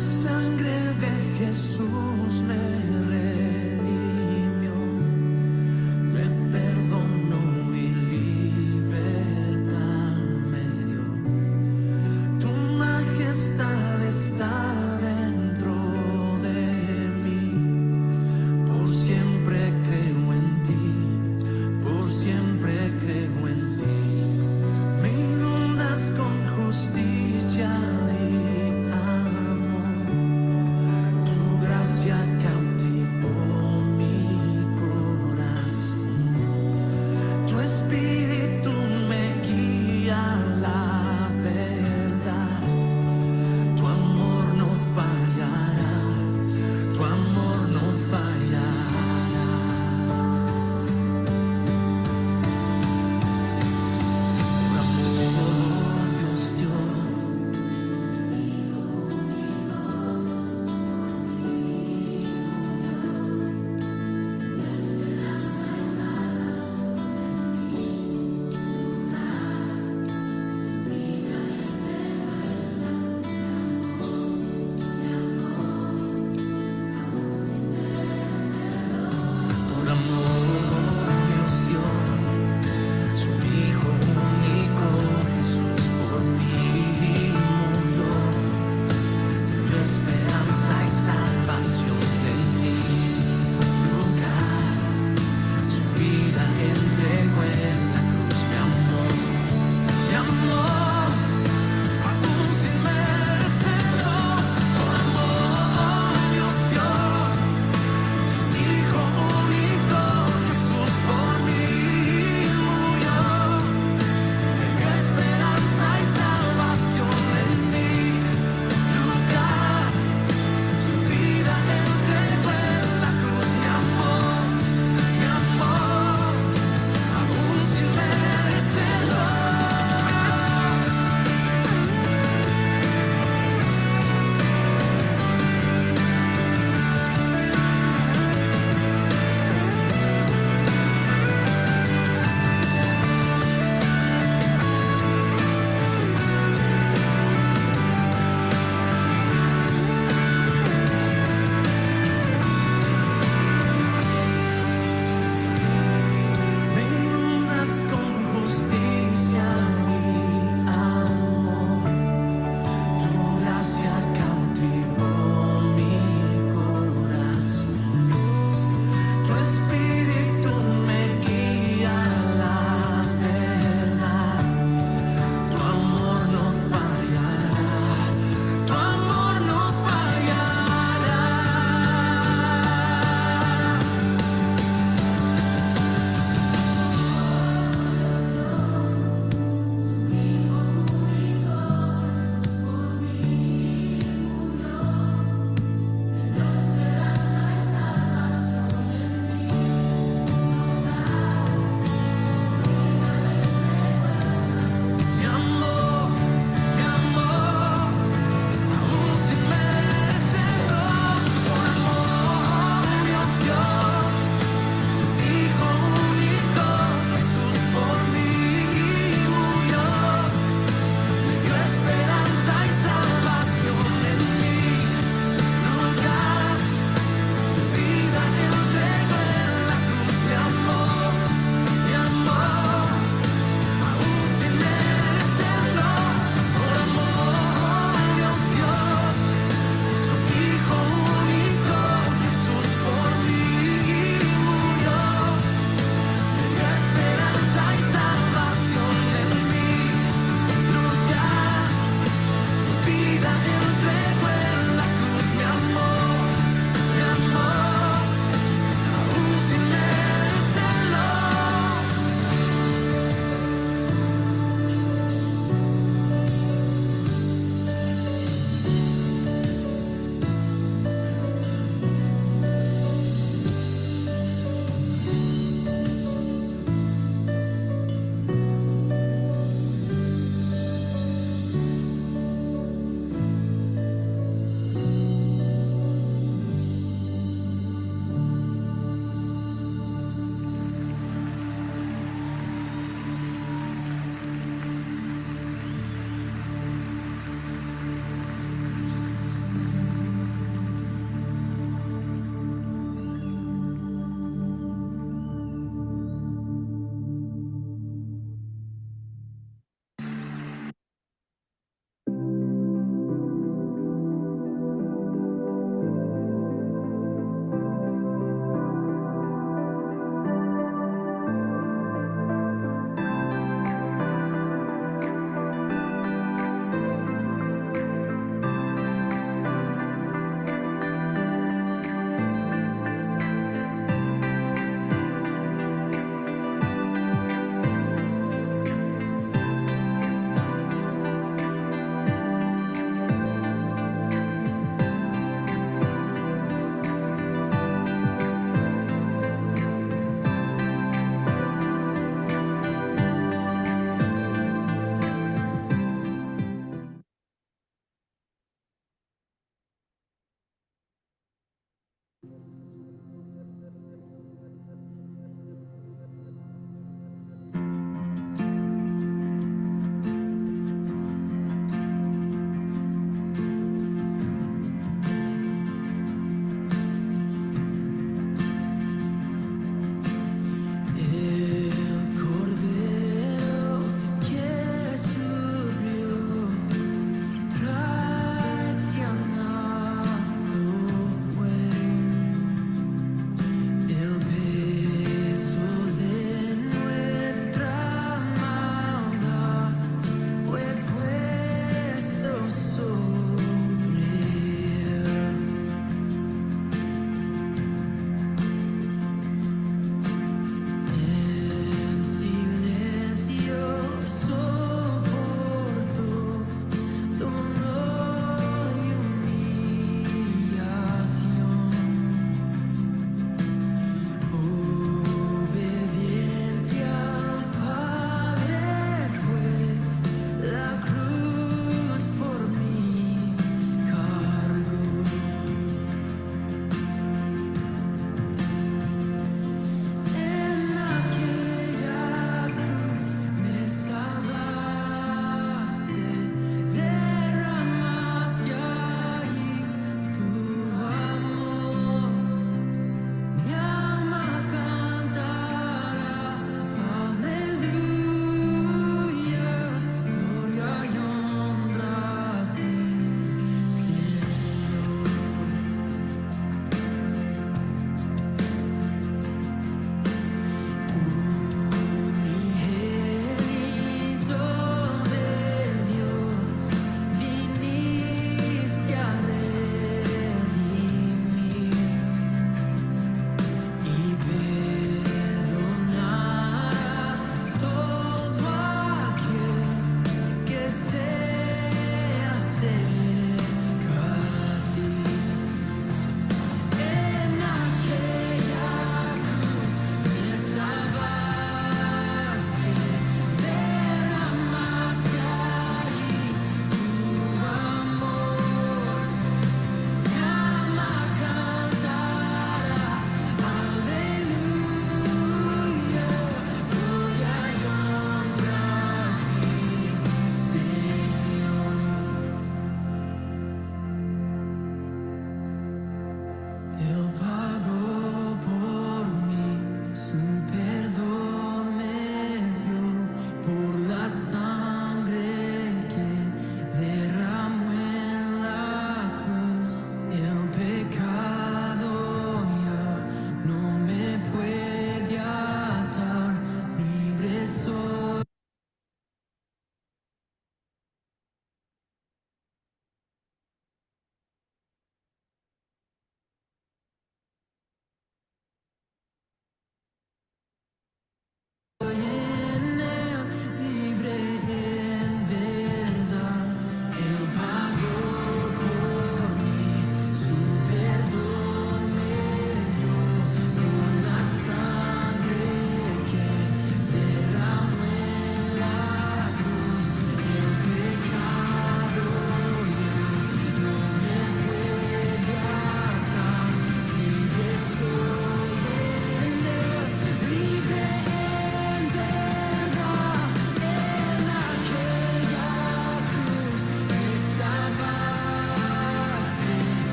sangre de Jesús me redimió, me perdonó y libertad me dio. Tu majestad está dentro de mí, por siempre creo en ti, por siempre creo en ti. Me inundas con justicia y amor, tu gracia cautiva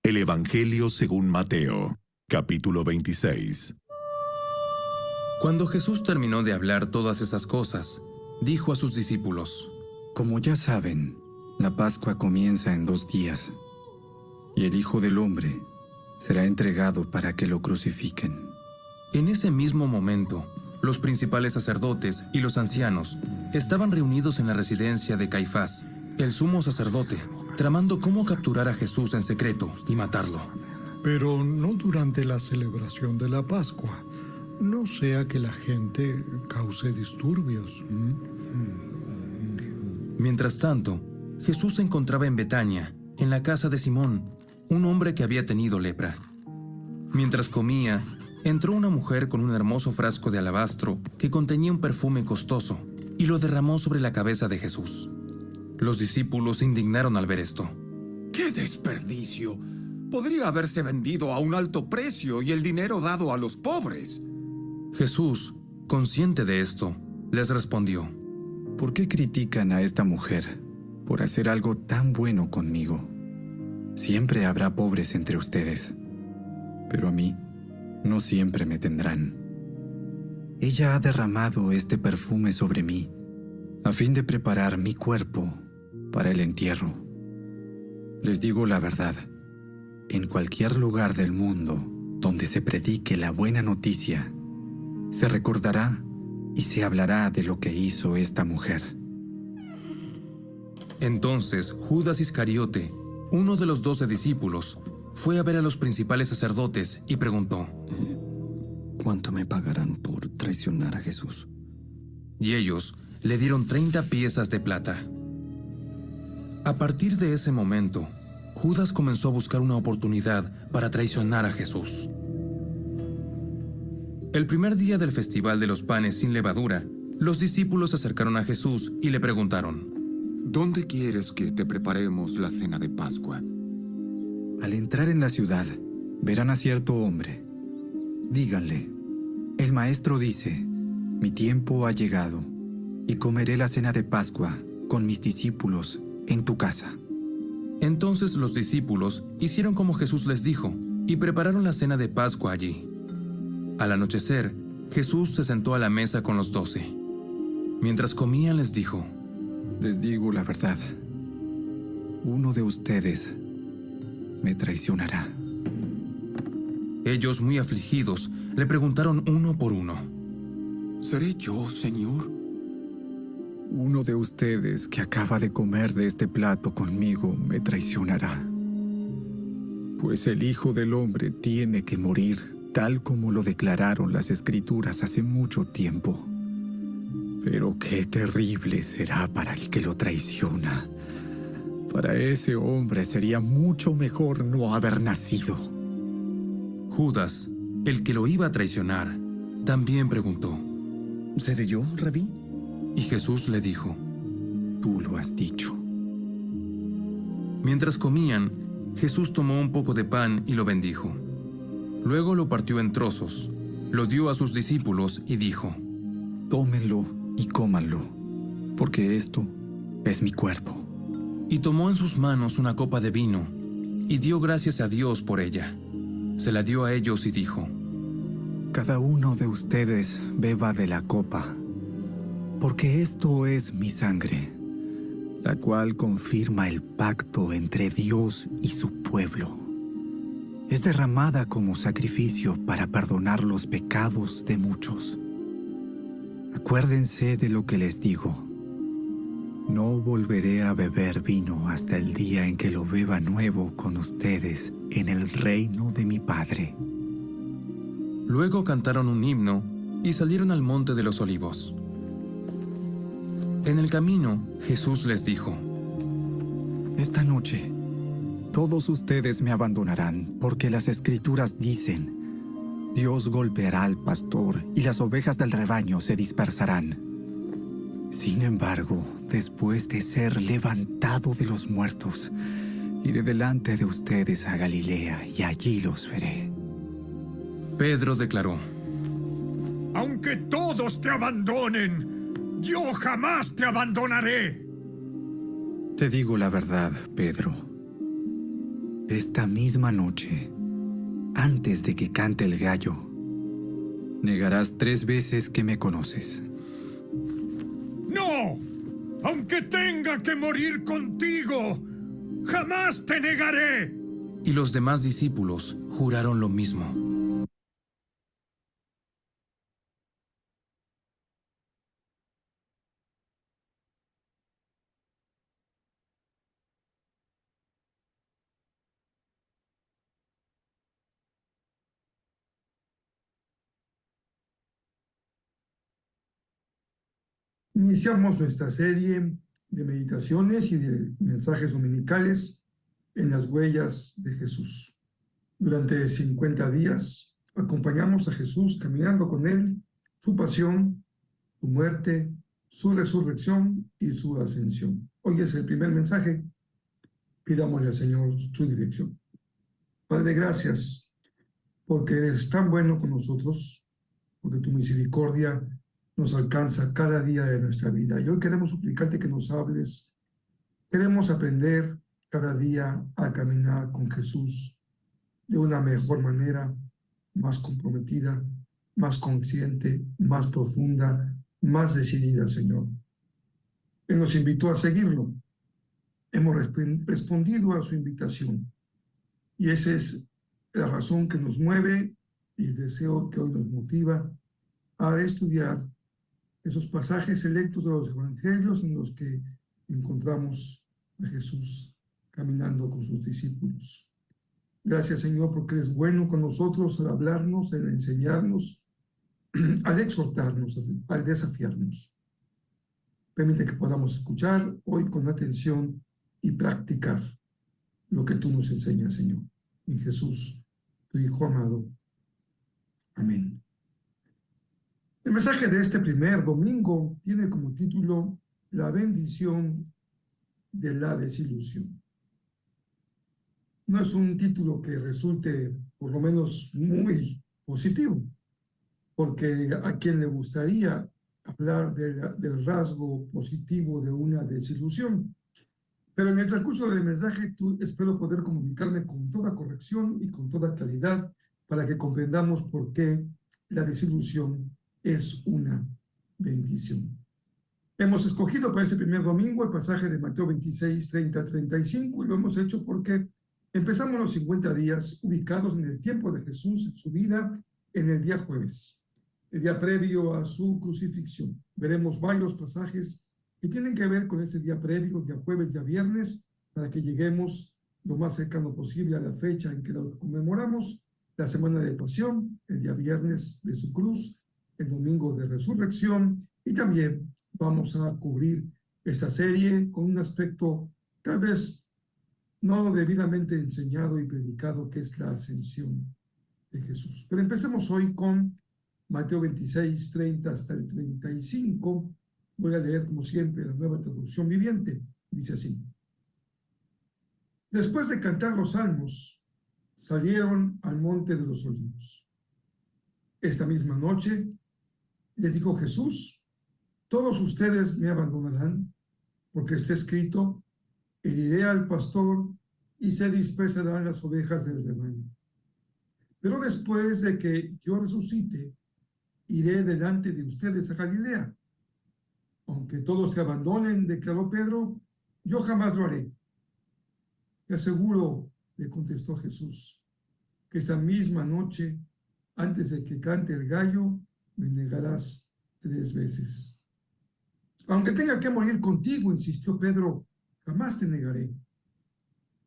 El Evangelio según Mateo, capítulo 26. Cuando Jesús terminó de hablar todas esas cosas, dijo a sus discípulos: Como ya saben, la Pascua comienza en 2 días, y el Hijo del Hombre será entregado para que lo crucifiquen. En ese mismo momento, los principales sacerdotes y los ancianos estaban reunidos en la residencia de Caifás, el sumo sacerdote, tramando cómo capturar a Jesús en secreto y matarlo. Pero no durante la celebración de la Pascua, no sea que la gente cause disturbios. Mientras tanto, Jesús se encontraba en Betania, en la casa de Simón, un hombre que había tenido lepra. Mientras comía, entró una mujer con un hermoso frasco de alabastro que contenía un perfume costoso y lo derramó sobre la cabeza de Jesús. Los discípulos se indignaron al ver esto. ¡Qué desperdicio! Podría haberse vendido a un alto precio y el dinero dado a los pobres. Jesús, consciente de esto, les respondió: ¿Por qué critican a esta mujer por hacer algo tan bueno conmigo? Siempre habrá pobres entre ustedes, pero a mí no siempre me tendrán. Ella ha derramado este perfume sobre mí, a fin de preparar mi cuerpo para el entierro. Les digo la verdad, en cualquier lugar del mundo donde se predique la buena noticia, se recordará y se hablará de lo que hizo esta mujer. Entonces Judas Iscariote, uno de los 12 discípulos, fue a ver a los principales sacerdotes y preguntó: ¿Cuánto me pagarán por traicionar a Jesús? Y ellos le dieron 30 piezas de plata. A partir de ese momento, Judas comenzó a buscar una oportunidad para traicionar a Jesús. El primer día del Festival de los Panes sin Levadura, los discípulos se acercaron a Jesús y le preguntaron: ¿Dónde quieres que te preparemos la cena de Pascua? Al entrar en la ciudad, verán a cierto hombre. Díganle: el maestro dice, mi tiempo ha llegado, y comeré la cena de Pascua con mis discípulos en tu casa. Entonces los discípulos hicieron como Jesús les dijo y prepararon la cena de Pascua allí. Al anochecer, Jesús se sentó a la mesa con los 12. Mientras comían les dijo: Les digo la verdad, uno de ustedes me traicionará. Ellos, muy afligidos, le preguntaron uno por uno: ¿Seré yo, Señor? Uno de ustedes que acaba de comer de este plato conmigo me traicionará. Pues el Hijo del Hombre tiene que morir tal como lo declararon las Escrituras hace mucho tiempo. Pero qué terrible será para el que lo traiciona. Para ese hombre sería mucho mejor no haber nacido. Judas, el que lo iba a traicionar, también preguntó: ¿Seré yo, Rabí? Y Jesús le dijo: Tú lo has dicho. Mientras comían, Jesús tomó un poco de pan y lo bendijo. Luego lo partió en trozos, lo dio a sus discípulos y dijo: Tómenlo y cómanlo, porque esto es mi cuerpo. Y tomó en sus manos una copa de vino y dio gracias a Dios por ella. Se la dio a ellos y dijo: Cada uno de ustedes beba de la copa, porque esto es mi sangre, la cual confirma el pacto entre Dios y su pueblo. Es derramada como sacrificio para perdonar los pecados de muchos. Acuérdense de lo que les digo. No volveré a beber vino hasta el día en que lo beba nuevo con ustedes en el reino de mi Padre. Luego cantaron un himno y salieron al monte de los Olivos. En el camino, Jesús les dijo: Esta noche, todos ustedes me abandonarán, porque las Escrituras dicen: Dios golpeará al pastor y las ovejas del rebaño se dispersarán. Sin embargo, después de ser levantado de los muertos, iré delante de ustedes a Galilea y allí los veré. Pedro declaró: Aunque todos te abandonen, yo jamás te abandonaré. Te digo la verdad, Pedro. esta misma noche, antes de que cante el gallo, negarás 3 veces que me conoces. ¡No! Aunque tenga que morir contigo, jamás te negaré. Y los demás discípulos juraron lo mismo. Iniciamos nuestra serie de meditaciones y de mensajes dominicales en las huellas de Jesús. Durante 50 días acompañamos a Jesús caminando con él, su pasión, su muerte, su resurrección y su ascensión. Hoy es el primer mensaje. Pidámosle al Señor su dirección. Padre, gracias porque eres tan bueno con nosotros, porque tu misericordia nos alcanza cada día de nuestra vida. Y hoy queremos suplicarte que nos hables. Queremos aprender cada día a caminar con Jesús de una mejor manera, más comprometida, más consciente, más profunda, más decidida, Señor. Él nos invitó a seguirlo. Hemos respondido a su invitación. Y esa es la razón que nos mueve y el deseo que hoy nos motiva a estudiar esos pasajes selectos de los evangelios en los que encontramos a Jesús caminando con sus discípulos. Gracias, Señor, porque eres bueno con nosotros al hablarnos, al enseñarnos, al exhortarnos, al desafiarnos. Permite que podamos escuchar hoy con atención y practicar lo que tú nos enseñas, Señor. En Jesús, tu Hijo amado. Amén. El mensaje de este primer domingo tiene como título La bendición de la desilusión. No es un título que resulte, por lo menos, muy positivo, porque a quien le gustaría hablar del rasgo positivo de una desilusión. Pero en el transcurso del mensaje espero poder comunicarme con toda corrección y con toda claridad para que comprendamos por qué la desilusión es una bendición. Hemos escogido para este primer domingo el pasaje de Mateo 26, 30, 35 y lo hemos hecho porque empezamos los 50 días ubicados en el tiempo de Jesús, en su vida, en el día jueves, el día previo a su crucifixión. Veremos varios pasajes que tienen que ver con este día previo, día jueves, día viernes, para que lleguemos lo más cercano posible a la fecha en que lo conmemoramos, la semana de pasión, el día viernes de su cruz, el domingo de resurrección, y también vamos a cubrir esta serie con un aspecto tal vez no debidamente enseñado y predicado, que es la ascensión de Jesús. Pero empecemos hoy con Mateo 26, 30 hasta el 35. Voy a leer, como siempre, la Nueva Traducción Viviente. Dice así: Después de cantar los salmos, salieron al monte de los olivos. Esta misma noche les dijo Jesús: todos ustedes me abandonarán, porque está escrito: heriré al pastor y se dispersarán las ovejas del rebaño. Pero después de que yo resucite, iré delante de ustedes a Galilea. Aunque todos te abandonen, declaró Pedro, yo jamás lo haré. Te aseguro, le contestó Jesús, que esta misma noche, antes de que cante el gallo, me negarás 3 veces. Aunque tenga que morir contigo, insistió Pedro, jamás te negaré.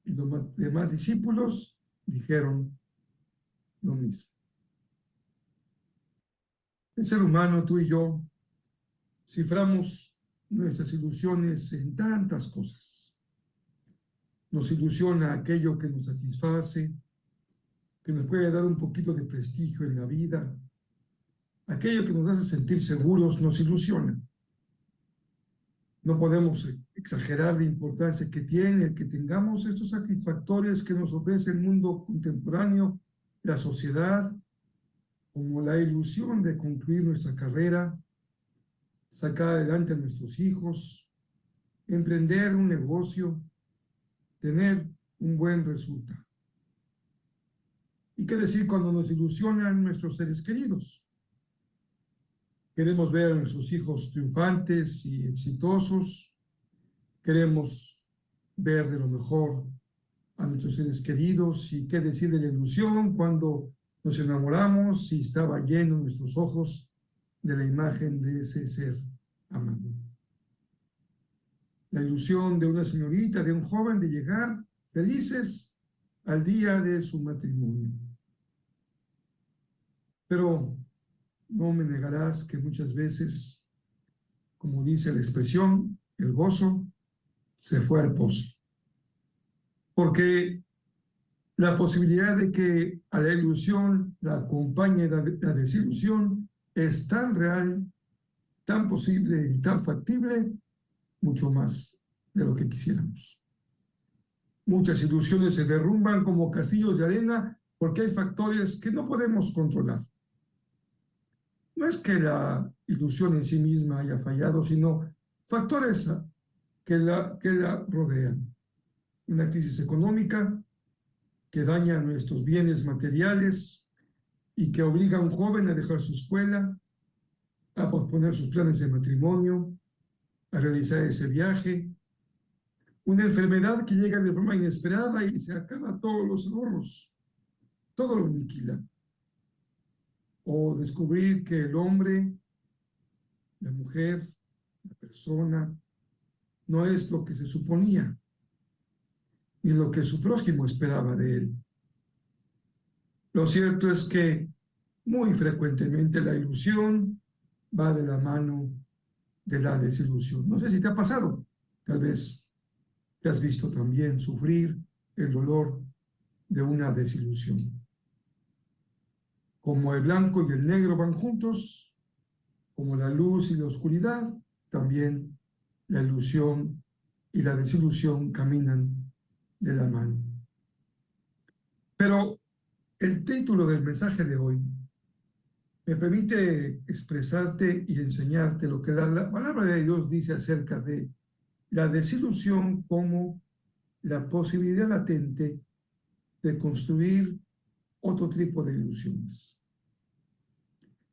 Y los demás discípulos dijeron lo mismo. El ser humano, tú y yo, ciframos nuestras ilusiones en tantas cosas. Nos ilusiona aquello que nos satisface, que nos puede dar un poquito de prestigio en la vida. Aquello que nos hace sentir seguros nos ilusiona. No podemos exagerar la importancia que tiene el que tengamos estos satisfactores que nos ofrece el mundo contemporáneo, la sociedad, como la ilusión de concluir nuestra carrera, sacar adelante a nuestros hijos, emprender un negocio, tener un buen resultado. ¿Y qué decir cuando nos ilusionan nuestros seres queridos? Queremos ver a nuestros hijos triunfantes y exitosos. Queremos ver de lo mejor a nuestros seres queridos. ¿Y qué decir de la ilusión cuando nos enamoramos y estaba lleno nuestros ojos de la imagen de ese ser amado? La ilusión de una señorita, de un joven, de llegar felices al día de su matrimonio. Pero no me negarás que muchas veces, como dice la expresión, el gozo se fue al pozo. Porque la posibilidad de que a la ilusión la acompañe la desilusión es tan real, tan posible y tan factible, mucho más de lo que quisiéramos. Muchas ilusiones se derrumban como castillos de arena porque hay factores que no podemos controlar. No es que la ilusión en sí misma haya fallado, sino factores que la rodean. Una crisis económica que daña nuestros bienes materiales y que obliga a un joven a dejar su escuela, a posponer sus planes de matrimonio, a realizar ese viaje. Una enfermedad que llega de forma inesperada y se acaba todos los ahorros, todo lo aniquila. O descubrir que el hombre, la mujer, la persona, no es lo que se suponía, ni lo que su prójimo esperaba de él. Lo cierto es que muy frecuentemente la ilusión va de la mano de la desilusión. No sé si te ha pasado, tal vez te has visto también sufrir el dolor de una desilusión. Como el blanco y el negro van juntos, como la luz y la oscuridad, también la ilusión y la desilusión caminan de la mano. Pero el título del mensaje de hoy me permite expresarte y enseñarte lo que la palabra de Dios dice acerca de la desilusión como la posibilidad latente de construir otro tipo de ilusiones,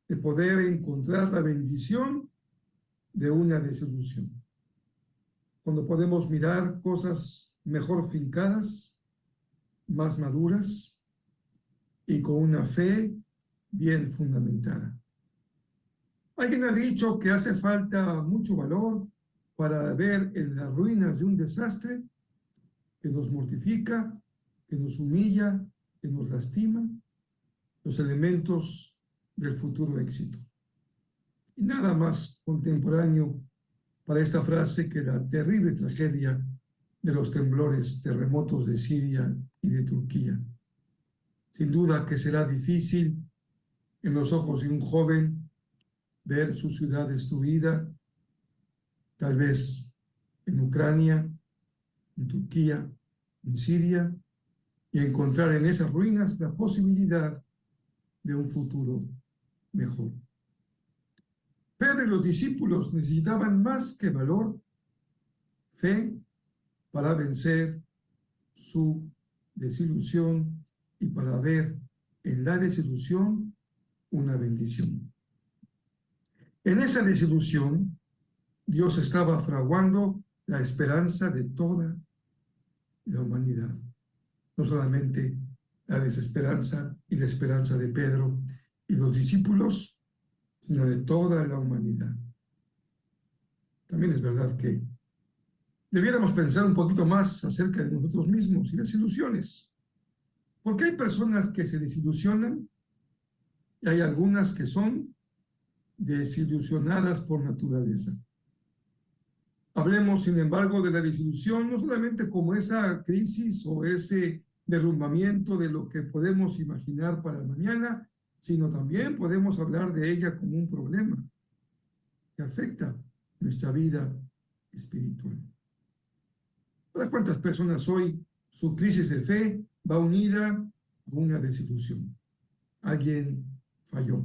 de poder encontrar la bendición de una desilusión. Cuando podemos mirar cosas mejor fincadas, más maduras y con una fe bien fundamentada. Alguien ha dicho que hace falta mucho valor para ver en las ruinas de un desastre que nos mortifica, que nos humilla, que nos lastima, los elementos del futuro éxito. Y nada más contemporáneo para esta frase que la terrible tragedia de los temblores, terremotos de Siria y de Turquía. Sin duda que será difícil en los ojos de un joven ver su ciudad destruida, tal vez en Ucrania, en Turquía, en Siria, y encontrar en esas ruinas la posibilidad de un futuro mejor. Pedro y los discípulos necesitaban más que valor, fe, para vencer su desilusión y para ver en la desilusión una bendición. En esa desilusión, Dios estaba fraguando la esperanza de toda la humanidad. No solamente la desesperanza y la esperanza de Pedro y los discípulos, sino de toda la humanidad. También es verdad que debiéramos pensar un poquito más acerca de nosotros mismos y las ilusiones. Porque hay personas que se desilusionan y hay algunas que son desilusionadas por naturaleza. Hablemos, sin embargo, de la desilusión no solamente como esa crisis o ese derrumbamiento de lo que podemos imaginar para mañana, sino también podemos hablar de ella como un problema que afecta nuestra vida espiritual. ¿Para cuántas personas hoy su crisis de fe va unida a una desilusión? Alguien falló,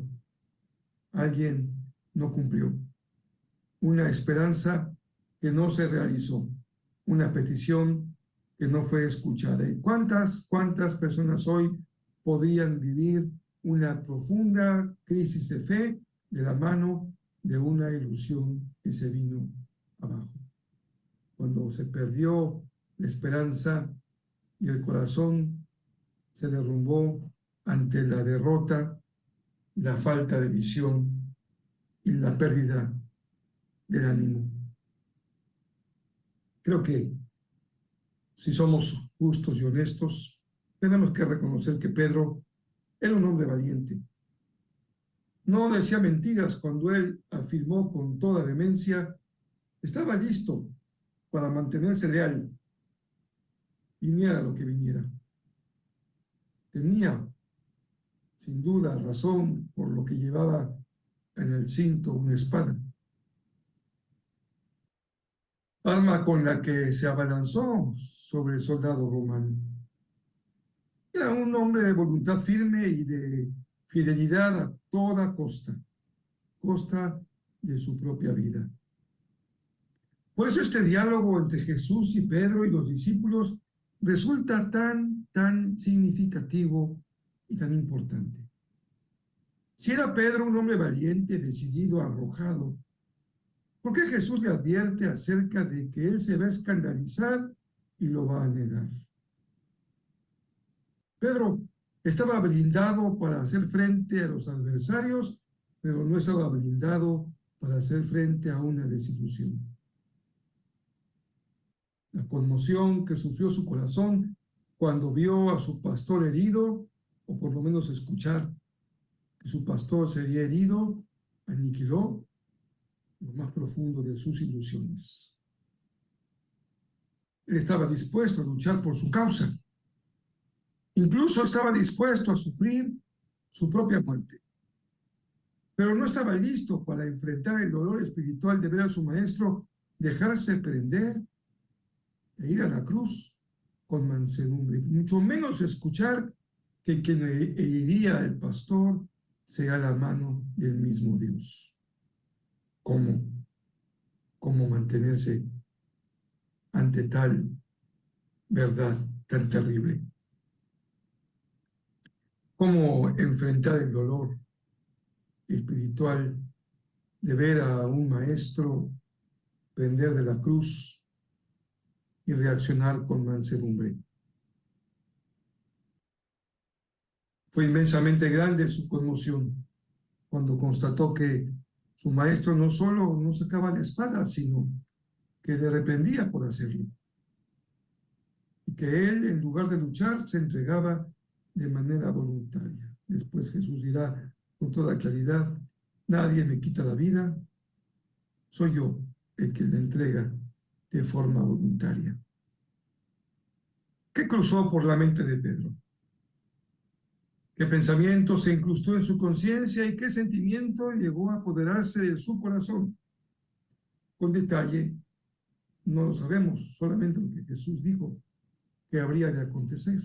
alguien no cumplió, una esperanza que no se realizó, una petición que no fue escuchada. ¿Y cuántas personas hoy podrían vivir una profunda crisis de fe de la mano de una ilusión que se vino abajo. Cuando se perdió la esperanza y el corazón se derrumbó ante la derrota, la falta de visión y la pérdida del ánimo. Creo que si somos justos y honestos, tenemos que reconocer que Pedro era un hombre valiente. No decía mentiras cuando él afirmó con toda vehemencia, estaba listo para mantenerse leal, viniera lo que viniera. Tenía, sin duda, razón por lo que llevaba en el cinto una espada, arma con la que se abalanzó sobre el soldado romano. Era un hombre de voluntad firme y de fidelidad a toda costa de su propia vida. Por eso este diálogo entre Jesús y Pedro y los discípulos resulta tan significativo y tan importante. Si era Pedro un hombre valiente, decidido, arrojado, ¿por qué Jesús le advierte acerca de que él se va a escandalizar y lo va a negar? Pedro estaba blindado para hacer frente a los adversarios, pero no estaba blindado para hacer frente a una desilusión. La conmoción que sufrió su corazón cuando vio a su pastor herido, o por lo menos escuchar que su pastor sería herido, aniquiló lo más profundo de sus ilusiones. Él estaba dispuesto a luchar por su causa. Incluso estaba dispuesto a sufrir su propia muerte. Pero no estaba listo para enfrentar el dolor espiritual de ver a su maestro dejarse prender e ir a la cruz con mansedumbre. Mucho menos escuchar que quien heriría al pastor sea la mano del mismo Dios. ¿Cómo mantenerse ante tal verdad tan terrible? ¿Cómo enfrentar el dolor espiritual de ver a un maestro pender de la cruz y reaccionar con mansedumbre? Fue inmensamente grande su conmoción cuando constató que su maestro no solo no sacaba la espada, sino que le reprendía por hacerlo. Y que él, en lugar de luchar, se entregaba de manera voluntaria. Después Jesús dirá con toda claridad, nadie me quita la vida, soy yo el que la entrega de forma voluntaria. ¿Qué cruzó por la mente de Pedro? ¿Qué pensamiento se incrustó en su conciencia y qué sentimiento llegó a apoderarse de su corazón? Con detalle, no lo sabemos, solamente lo que Jesús dijo que habría de acontecer.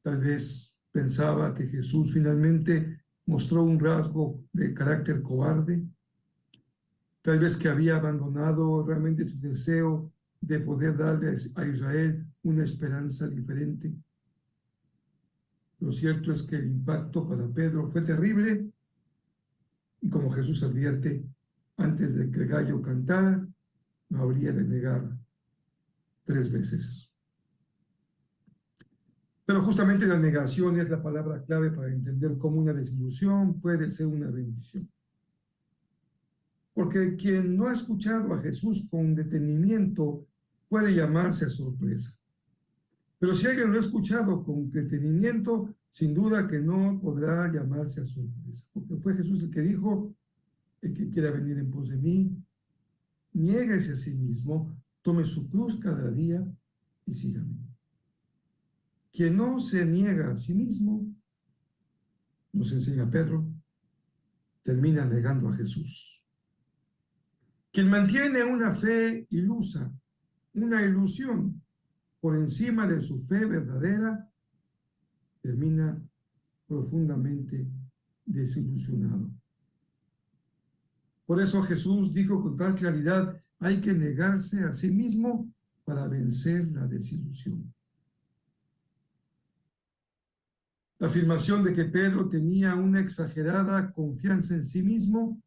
Tal vez pensaba que Jesús finalmente mostró un rasgo de carácter cobarde. Tal vez que había abandonado realmente su deseo de poder darle a Israel una esperanza diferente. Lo cierto es que el impacto para Pedro fue terrible y como Jesús advierte, antes de que el gallo cantara, lo habría de negar 3 veces. Pero justamente la negación es la palabra clave para entender cómo una desilusión puede ser una bendición. Porque quien no ha escuchado a Jesús con detenimiento puede llamarse a sorpresa. Pero si alguien lo ha escuchado con detenimiento, sin duda que no podrá llamarse a sorpresa. Porque fue Jesús el que dijo, el que quiera venir en pos de mí, niéguese a sí mismo, tome su cruz cada día y sígame. Quien no se niega a sí mismo, nos enseña Pedro, termina negando a Jesús. Quien mantiene una fe ilusa, una ilusión por encima de su fe verdadera, termina profundamente desilusionado. Por eso Jesús dijo con tal claridad, hay que negarse a sí mismo para vencer la desilusión. La afirmación de que Pedro tenía una exagerada confianza en sí mismo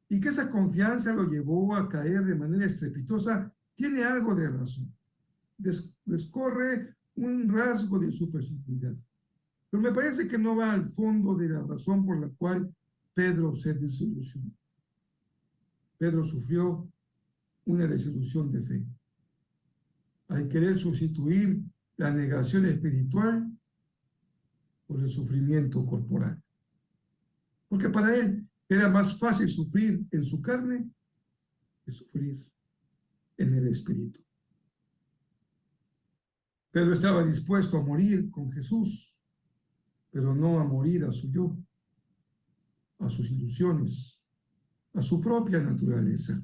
y que esa confianza lo llevó a caer de manera estrepitosa tiene algo de razón. Descorre un rasgo de su personalidad. Pero me parece que no va al fondo de la razón por la cual Pedro se desilusionó. Pedro sufrió una desilusión de fe. Al querer sustituir la negación espiritual por el sufrimiento corporal. Porque para él era más fácil sufrir en su carne que sufrir en el espíritu. Pedro estaba dispuesto a morir con Jesús, pero no a morir a su yo, a sus ilusiones, a su propia naturaleza.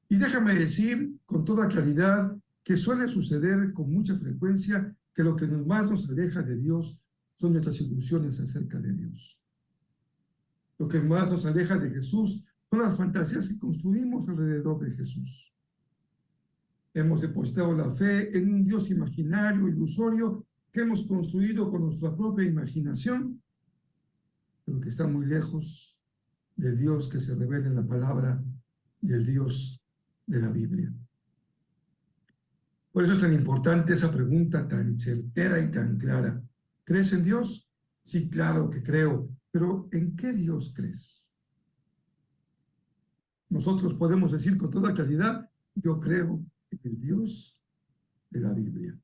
Y déjame decir con toda claridad que suele suceder con mucha frecuencia que lo que más nos aleja de Dios son nuestras ilusiones acerca de Dios. Lo que más nos aleja de Jesús son las fantasías que construimos alrededor de Jesús. Hemos depositado la fe en un Dios imaginario, ilusorio, que hemos construido con nuestra propia imaginación, pero que está muy lejos del Dios que se revela en la palabra del Dios de la Biblia. Por eso es tan importante esa pregunta tan certera y tan clara. ¿Crees en Dios? Sí, claro que creo, pero ¿en qué Dios crees? Nosotros podemos decir con toda claridad, yo creo en el Dios de la Biblia,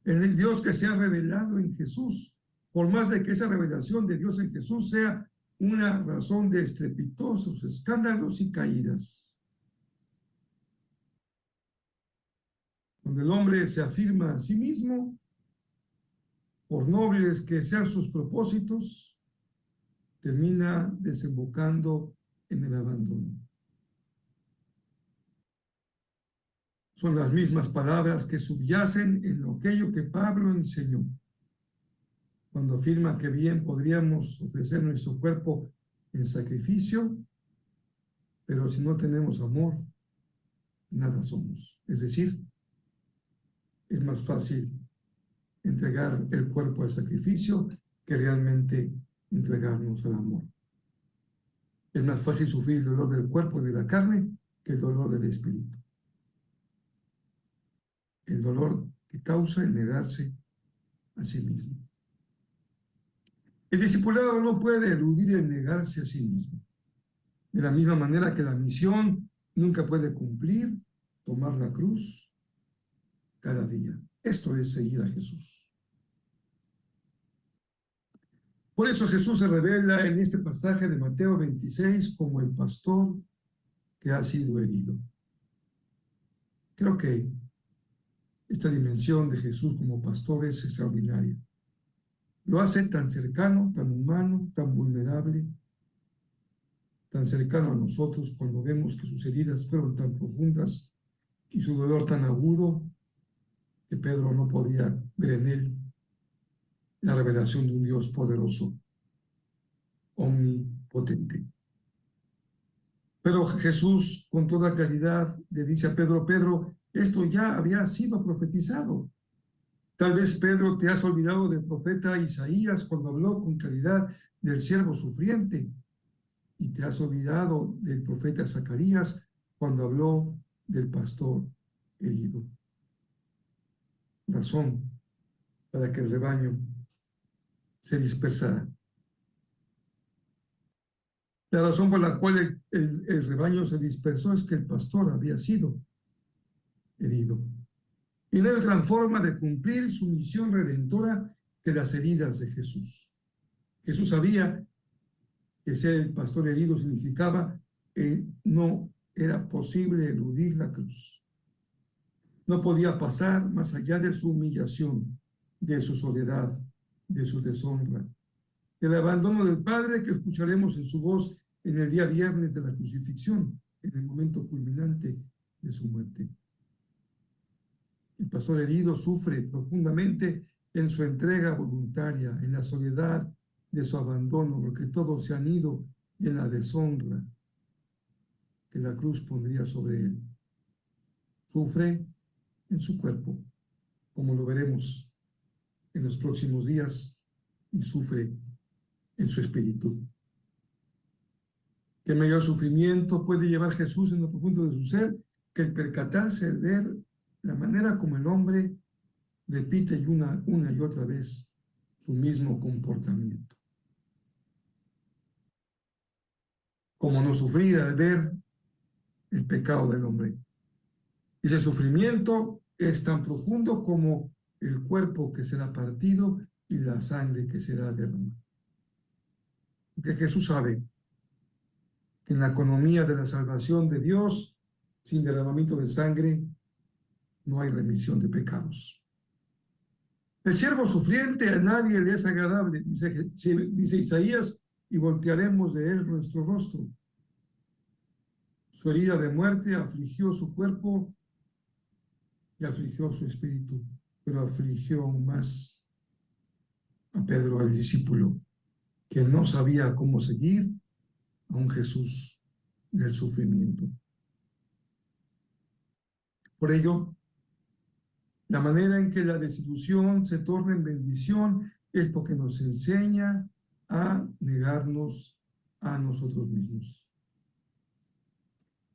en el Dios que se ha revelado en Jesús, por más de que esa revelación de Dios en Jesús sea una razón de estrepitosos escándalos y caídas. Cuando el hombre se afirma a sí mismo, por nobles que sean sus propósitos, termina desembocando en el abandono. Son las mismas palabras que subyacen en aquello que Pablo enseñó, cuando afirma que bien podríamos ofrecer nuestro cuerpo en sacrificio, pero si no tenemos amor, nada somos. Es decir, es más fácil entregar el cuerpo al sacrificio que realmente entregarnos al amor. Es más fácil sufrir el dolor del cuerpo y de la carne que el dolor del espíritu. El dolor que causa el negarse a sí mismo. El discipulado no puede eludir el negarse a sí mismo. De la misma manera que la misión nunca puede cumplir, tomar la cruz cada día. Esto es seguir a Jesús. Por eso Jesús se revela en este pasaje de Mateo 26 como el pastor que ha sido herido. Creo que esta dimensión de Jesús como pastor es extraordinaria. Lo hace tan cercano, tan humano, tan vulnerable, tan cercano a nosotros cuando vemos que sus heridas fueron tan profundas y su dolor tan agudo que Pedro no podía ver en él la revelación de un Dios poderoso, omnipotente. Pero Jesús, con toda claridad, le dice a Pedro, Pedro, esto ya había sido profetizado. Tal vez, Pedro, te has olvidado del profeta Isaías cuando habló con claridad del siervo sufriente, y te has olvidado del profeta Zacarías cuando habló del pastor herido. Razón para que el rebaño se dispersara. La razón por la cual el rebaño se dispersó es que el pastor había sido herido. Y no hay otra forma de cumplir su misión redentora que las heridas de Jesús. Jesús sabía que ser el pastor herido significaba que no era posible eludir la cruz. No podía pasar más allá de su humillación, de su soledad, de su deshonra, del abandono del Padre que escucharemos en su voz en el día viernes de la crucifixión, en el momento culminante de su muerte. El pastor herido sufre profundamente en su entrega voluntaria, en la soledad de su abandono, porque todos se han ido, y en la deshonra que la cruz pondría sobre él. Sufre en su cuerpo, como lo veremos en los próximos días, y sufre en su espíritu. ¿Qué mayor sufrimiento puede llevar Jesús en lo profundo de su ser que el percatarse de ver la manera como el hombre repite una y otra vez su mismo comportamiento? Como no sufrir al ver el pecado del hombre. Ese sufrimiento es tan profundo como el cuerpo que será partido y la sangre que será derramada. Porque Jesús sabe que en la economía de la salvación de Dios, sin derramamiento de sangre, no hay remisión de pecados. El siervo sufriente a nadie le es agradable, dice Isaías, y voltearemos de él nuestro rostro. Su herida de muerte afligió su cuerpo y afligió su espíritu, pero afligió aún más a Pedro, al discípulo, que no sabía cómo seguir a un Jesús del sufrimiento. Por ello, la manera en que la desilusión se torna en bendición es porque nos enseña a negarnos a nosotros mismos.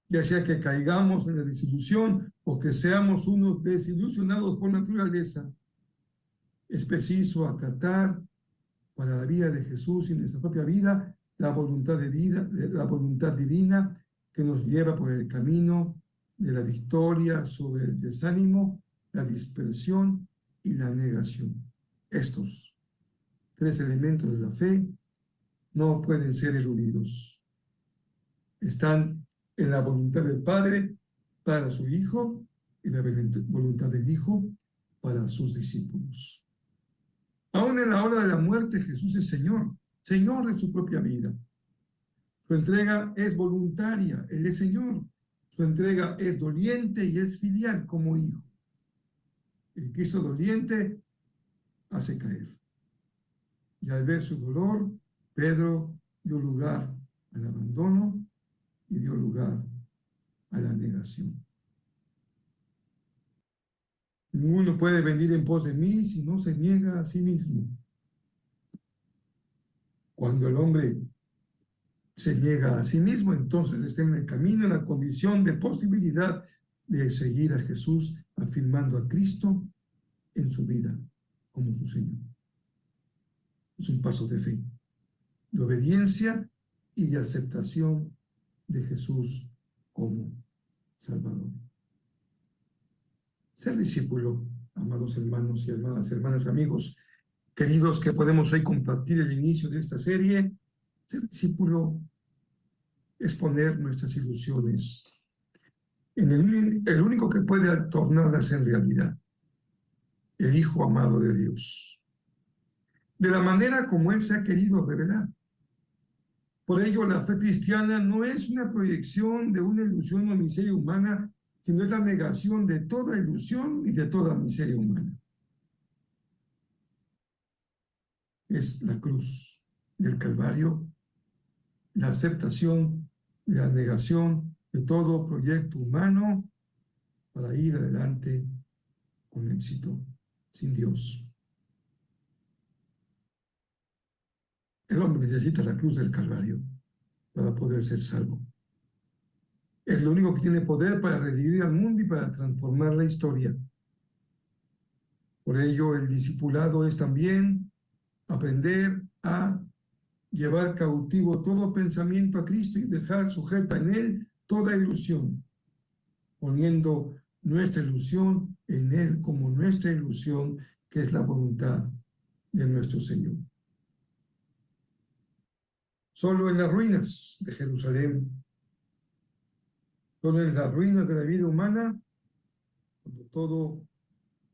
Ya sea que caigamos en la desilusión o que seamos unos desilusionados por naturaleza, es preciso acatar para la vida de Jesús y nuestra propia vida la voluntad divina que nos lleva por el camino de la victoria sobre el desánimo, la dispersión y la negación. Estos tres elementos de la fe no pueden ser eludidos. Están en la voluntad del Padre para su Hijo y la voluntad del Hijo para sus discípulos. Aún en la hora de la muerte, Jesús es Señor, Señor de su propia vida. Su entrega es voluntaria, Él es Señor. Su entrega es doliente y es filial como Hijo. El Cristo doliente hace caer. Y al ver su dolor, Pedro dio lugar al abandono y dio lugar a la negación. Ninguno puede venir en pos de mí si no se niega a sí mismo. Cuando el hombre se niega a sí mismo, entonces está en el camino, en la condición de posibilidad de seguir a Jesús, afirmando a Cristo en su vida como su Señor. Es un paso de fe, de obediencia y de aceptación de Jesús como Salvador. Ser discípulo, amados hermanos y hermanas, amigos, queridos que podemos hoy compartir el inicio de esta serie, ser discípulo es poner nuestras ilusiones en el único que puede tornarlas en realidad, el Hijo amado de Dios, de la manera como Él se ha querido revelar. Por ello, la fe cristiana no es una proyección de una ilusión o miseria humana, sino es la negación de toda ilusión y de toda miseria humana. Es la cruz del Calvario, la aceptación y la negación de todo proyecto humano para ir adelante con éxito, sin Dios. El hombre necesita la cruz del Calvario para poder ser salvo. Es lo único que tiene poder para redimir al mundo y para transformar la historia. Por ello, el discipulado es también aprender a llevar cautivo todo pensamiento a Cristo y dejar sujeta en Él toda ilusión, poniendo nuestra ilusión en Él como nuestra ilusión, que es la voluntad de nuestro Señor. Solo en las ruinas de Jerusalén, solo en las ruinas de la vida humana, cuando todo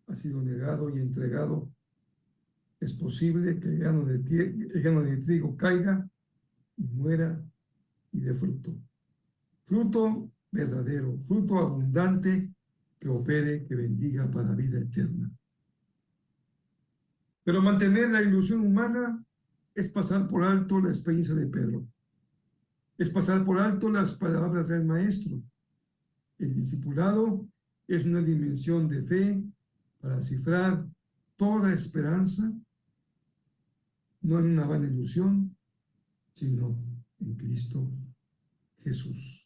ha sido negado y entregado, es posible que el grano de trigo caiga y muera y dé fruto. Fruto verdadero, fruto abundante que opere, que bendiga para vida eterna. Pero mantener la ilusión humana es pasar por alto la experiencia de Pedro. Es pasar por alto las palabras del Maestro. El discipulado es una dimensión de fe para cifrar toda esperanza no en una vana ilusión, sino en Cristo Jesús.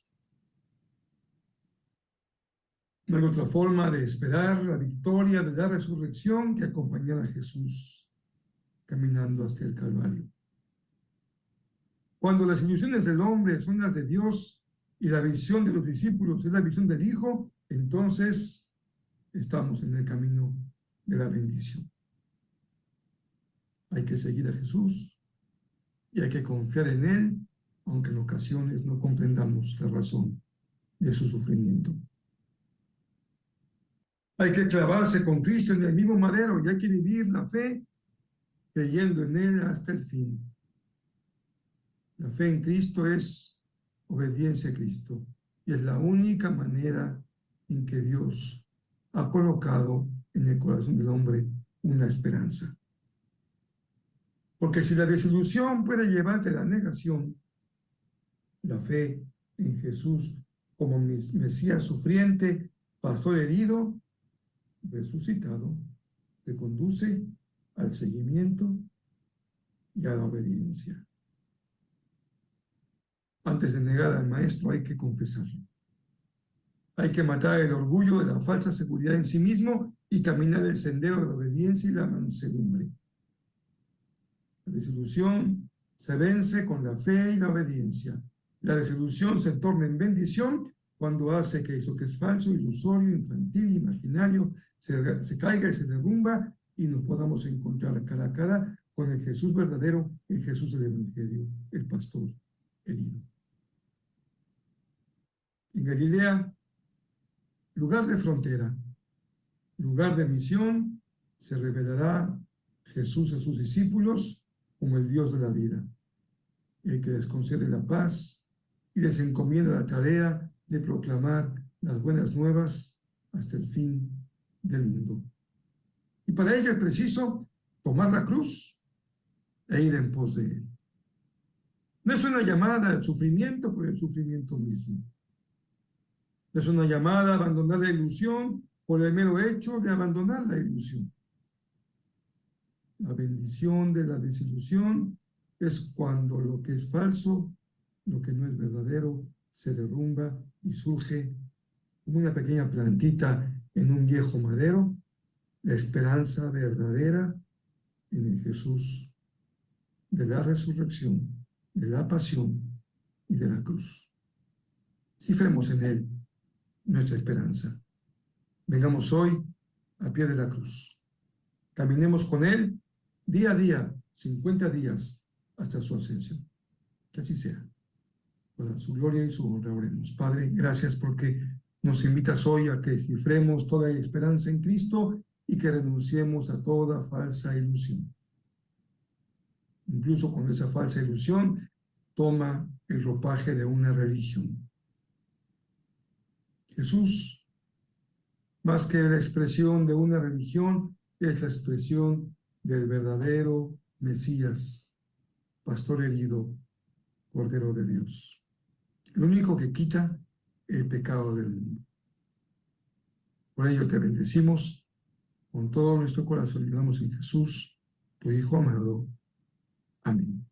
No hay otra forma de esperar la victoria de la resurrección que acompañar a Jesús caminando hasta el Calvario. Cuando las ilusiones del hombre son las de Dios y la visión de los discípulos es la visión del Hijo, entonces estamos en el camino de la bendición. Hay que seguir a Jesús y hay que confiar en Él, aunque en ocasiones no comprendamos la razón de su sufrimiento. Hay que clavarse con Cristo en el mismo madero y hay que vivir la fe creyendo en Él hasta el fin. La fe en Cristo es obediencia a Cristo y es la única manera en que Dios ha colocado en el corazón del hombre una esperanza. Porque si la desilusión puede llevarte a la negación, la fe en Jesús como Mesías sufriente, pastor herido, resucitado, te conduce al seguimiento y a la obediencia. Antes de negar al Maestro hay que confesarlo. Hay que matar el orgullo de la falsa seguridad en sí mismo y caminar el sendero de la obediencia y la mansedumbre. La desilusión se vence con la fe y la obediencia. La desilusión se torna en bendición cuando hace que eso que es falso, ilusorio, infantil, imaginario, se caiga y se derrumba y nos podamos encontrar cara a cara con el Jesús verdadero, el Jesús del Evangelio, el pastor herido. En Galilea, lugar de frontera, lugar de misión, se revelará Jesús a sus discípulos como el Dios de la vida, el que les concede la paz y les encomienda la tarea de proclamar las buenas nuevas hasta el fin del mundo. Y para ello es preciso tomar la cruz e ir en pos de Él. No es una llamada al sufrimiento por el sufrimiento mismo. No es una llamada a abandonar la ilusión por el mero hecho de abandonar la ilusión. La bendición de la desilusión es cuando lo que es falso, lo que no es verdadero, se derrumba y surge como una pequeña plantita en un viejo madero, la esperanza verdadera en el Jesús de la resurrección, de la pasión y de la cruz. Cifremos en Él nuestra esperanza. Vengamos hoy a pie de la cruz. Caminemos con Él día a día, 50 días, hasta su ascensión. Que así sea. Para su gloria y su honra oremos. Padre, gracias porque nos invitas hoy a que cifremos toda esperanza en Cristo y que renunciemos a toda falsa ilusión. Incluso con esa falsa ilusión, toma el ropaje de una religión. Jesús, más que la expresión de una religión, es la expresión del verdadero Mesías, pastor herido, Cordero de Dios. El único que quita el pecado del mundo. Por ello te bendecimos con todo nuestro corazón y damos en Jesús, tu Hijo amado. Amén.